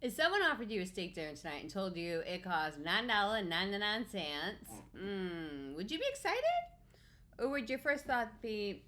If someone offered you a steak dinner tonight and told you it cost $9.99, would you be excited? Or would your first thought be,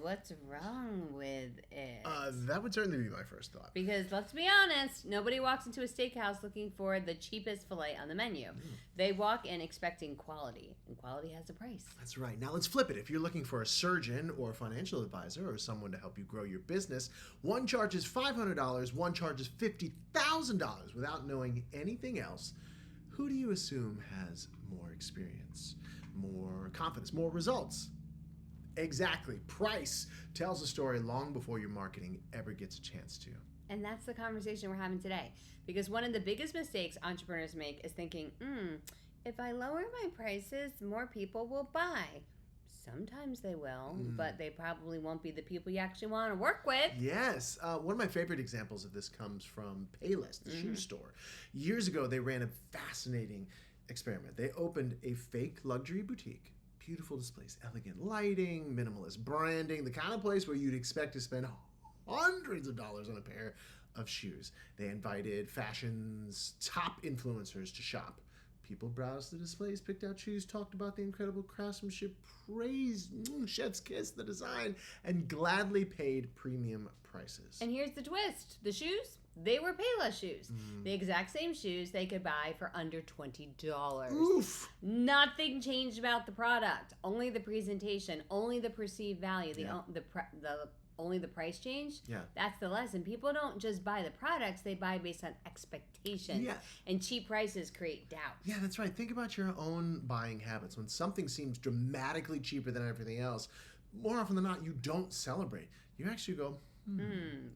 what's wrong with it? That would certainly be my first thought. Because let's be honest, nobody walks into a steakhouse looking for the cheapest filet on the menu. They walk in expecting quality, and quality has a price. That's right. Now let's flip it. If you're looking for a surgeon or a financial advisor or someone to help you grow your business, one charges $500, one charges $50,000 without knowing anything else. Who do you assume has more experience, more confidence, more results? Exactly. Price tells a story long before your marketing ever gets a chance to. And that's the conversation we're having today. Because one of the biggest mistakes entrepreneurs make is thinking, if I lower my prices, more people will buy. Sometimes they will, but they probably won't be the people you actually want to work with. Yes. One of my favorite examples of this comes from Payless, the shoe store. Years ago, they ran a fascinating experiment. They opened a fake luxury boutique. Beautiful displays, elegant lighting, minimalist branding, the kind of place where you'd expect to spend hundreds of dollars on a pair of shoes. They invited fashion's top influencers to shop. People browsed the displays, picked out shoes, talked about the incredible craftsmanship, praised chef's kiss the design, and gladly paid premium prices. And here's the twist. The shoes, they were Payless shoes. The exact same shoes they could buy for under $20. Oof. Nothing changed about the product. Only the presentation, only the perceived value, only the price change. Yeah. That's the lesson. People don't just buy the products, they buy based on expectations. Yeah. And cheap prices create doubt. Yeah, that's right. Think about your own buying habits. When something seems dramatically cheaper than everything else, more often than not, you don't celebrate. You actually go,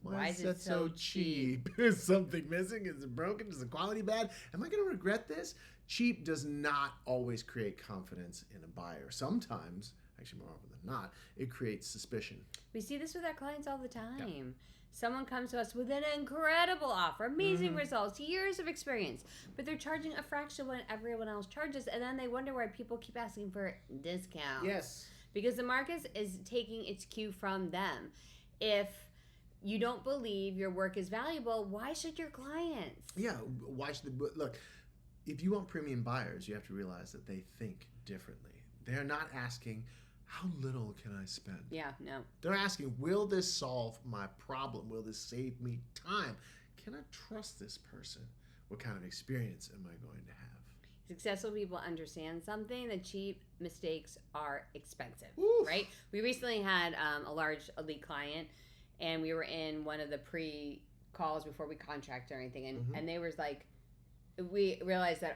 why is that so cheap? Is something missing? Is it broken? Is the quality bad? Am I going to regret this? Cheap does not always create confidence in a buyer. Sometimes, actually more often than not, it creates suspicion. We see this with our clients all the time. Someone comes to us with an incredible offer, amazing results, years of experience, but they're charging a fraction of what everyone else charges, and then they wonder why people keep asking for discounts. Yes. Because the market is taking its cue from them. If you don't believe your work is valuable, why should your clients? Yeah, why should they? Look, if you want premium buyers, you have to realize that they think differently. They're not asking, how little can I spend? Yeah, no. They're asking, will this solve my problem? Will this save me time? Can I trust this person? What kind of experience am I going to have? Successful people understand something, that cheap mistakes are expensive, Oof. right? We recently had a large elite client, and we were in one of the pre-calls before we contract or anything, and they was like, we realized that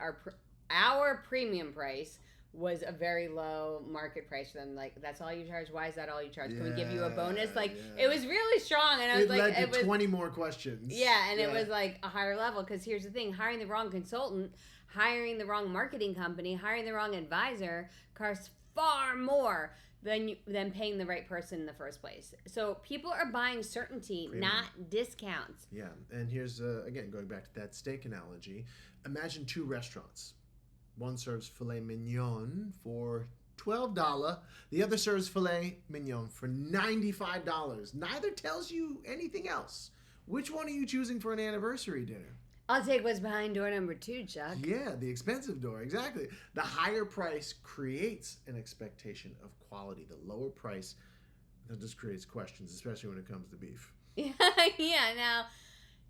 our premium price was a very low market price for them. Like, that's all you charge? Why is that all you charge? Can we give you a bonus? Like, it was really strong. And I was like, it led to 20 more questions. Yeah, and it was like a higher level. Because here's the thing, hiring the wrong consultant, hiring the wrong marketing company, hiring the wrong advisor costs far more than paying the right person in the first place. So people are buying certainty, not discounts. Yeah, and here's, again, going back to that steak analogy. Imagine two restaurants. One serves filet mignon for $12. The other serves filet mignon for $95. Neither tells you anything else. Which one are you choosing for an anniversary dinner? I'll take what's behind door number 2, Chuck. Yeah, the expensive door, exactly. The higher price creates an expectation of quality. The lower price, that just creates questions, especially when it comes to beef. Yeah, now,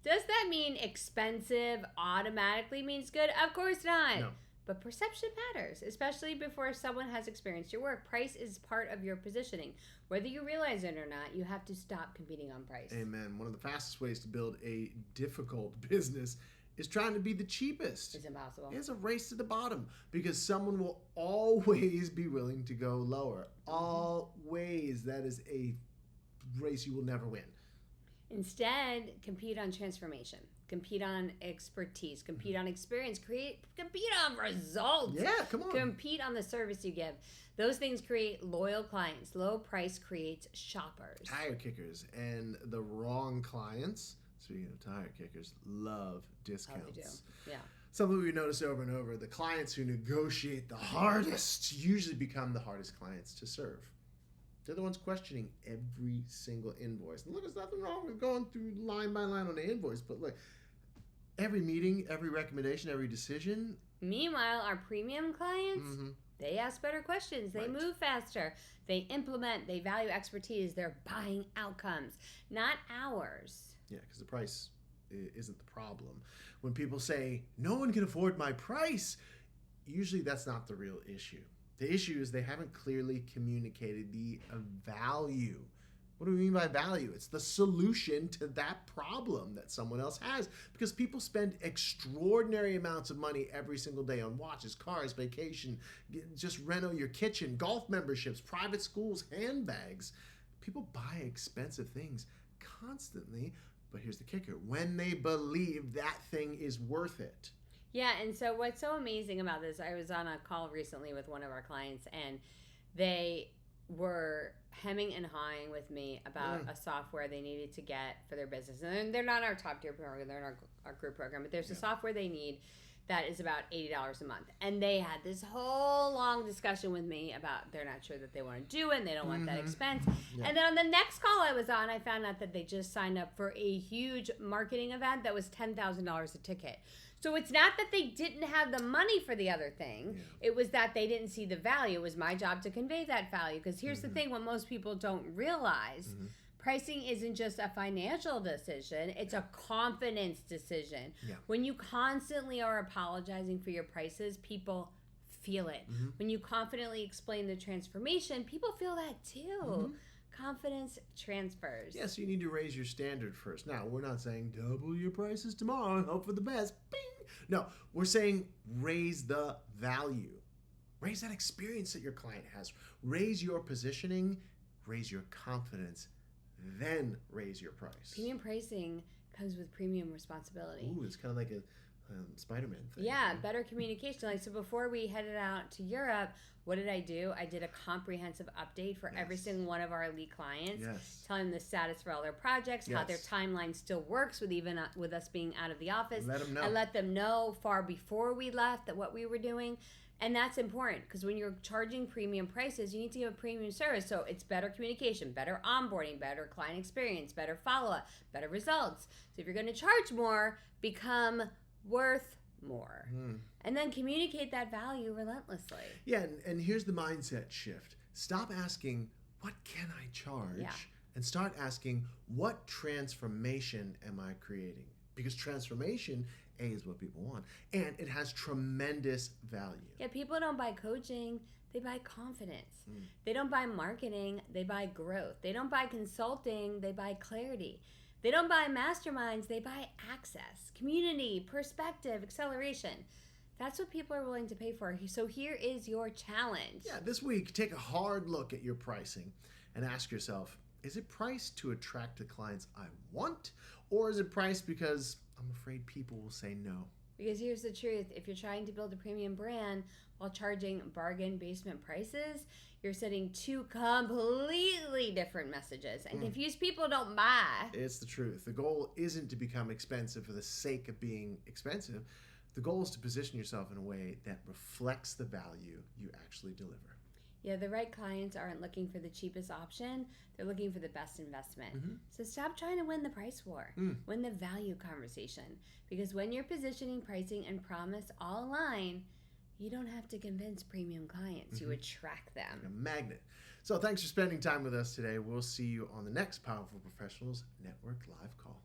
does that mean expensive automatically means good? Of course not. No. But perception matters, especially before someone has experienced your work. Price is part of your positioning. Whether you realize it or not, you have to stop competing on price. Amen. One of the fastest ways to build a difficult business is trying to be the cheapest. It's impossible. It's a race to the bottom because someone will always be willing to go lower. Always. That is a race you will never win. Instead, compete on transformation. Compete on expertise. Compete on experience. Compete on results. Yeah, come on. Compete on the service you give. Those things create loyal clients. Low price creates shoppers. Tire kickers and the wrong clients, speaking of tire kickers, love discounts. Oh, they do. Yeah. Something we notice over and over, the clients who negotiate the hardest usually become the hardest clients to serve. They're the ones questioning every single invoice. And look, there's nothing wrong with going through line by line on the invoice, but look, Every meeting, every recommendation, every decision. Meanwhile, our premium clients, they ask better questions. They move faster. They implement. They value expertise. They're buying outcomes, not hours. Yeah, because the price isn't the problem. When people say, no one can afford my price, usually that's not the real issue. The issue is they haven't clearly communicated the value. What do we mean by value? It's the solution to that problem that someone else has, because people spend extraordinary amounts of money every single day on watches, cars, vacation, just reno your kitchen, golf memberships, private schools, handbags. People buy expensive things constantly, but here's the kicker: when they believe that thing is worth it. Yeah, and so what's so amazing about this, I was on a call recently with one of our clients, and they were hemming and hawing with me about a software they needed to get for their business. And they're not our top tier program, they're in our group program, but there's a software they need that is about $80 a month. And they had this whole long discussion with me about they're not sure that they want to do it and they don't want that expense. Yeah. And then on the next call I was on, I found out that they just signed up for a huge marketing event that was $10,000 a ticket. So it's not that they didn't have the money for the other thing. Yeah. It was that they didn't see the value. It was my job to convey that value. Because here's the thing, what most people don't realize, pricing isn't just a financial decision. It's a confidence decision. Yeah. When you constantly are apologizing for your prices, people feel it. When you confidently explain the transformation, people feel that too. Confidence transfers. Yes, you need to raise your standard first. Now, we're not saying double your prices tomorrow and hope for the best. Bing! No, we're saying raise the value. Raise that experience that your client has. Raise your positioning. Raise your confidence. Then raise your price. Premium pricing comes with premium responsibility. Ooh, it's kind of like a Spider-Man thing. Yeah, better communication. Like, so before we headed out to Europe, what did I do? I did a comprehensive update for every single one of our elite clients, telling them the status for all their projects, how their timeline still works with us being out of the office. Let them know. I let them know far before we left that what we were doing. And that's important because when you're charging premium prices, you need to give a premium service. So it's better communication, better onboarding, better client experience, better follow-up, better results. So if you're going to charge more, become worth more. And then communicate that value relentlessly. Yeah, and here's the mindset shift. Stop asking, what can I charge? Yeah. And start asking, what transformation am I creating? Because transformation, A, is what people want, and it has tremendous value. Yeah, people don't buy coaching, they buy confidence. They don't buy marketing, they buy growth. They don't buy consulting, they buy clarity. They don't buy masterminds, they buy access, community, perspective, acceleration. That's what people are willing to pay for. So here is your challenge. Yeah, this week, take a hard look at your pricing and ask yourself, is it priced to attract the clients I want? Or is it priced because I'm afraid people will say no? Because here's the truth. If you're trying to build a premium brand while charging bargain basement prices, you're sending two completely different messages. And confused people don't buy. It's the truth. The goal isn't to become expensive for the sake of being expensive. The goal is to position yourself in a way that reflects the value you actually deliver. Yeah, the right clients aren't looking for the cheapest option. They're looking for the best investment. So stop trying to win the price war. Win the value conversation. Because when you're positioning, pricing, and promise all align, you don't have to convince premium clients. You attract them. Like a magnet. So thanks for spending time with us today. We'll see you on the next Powerful Professionals Network Live Call.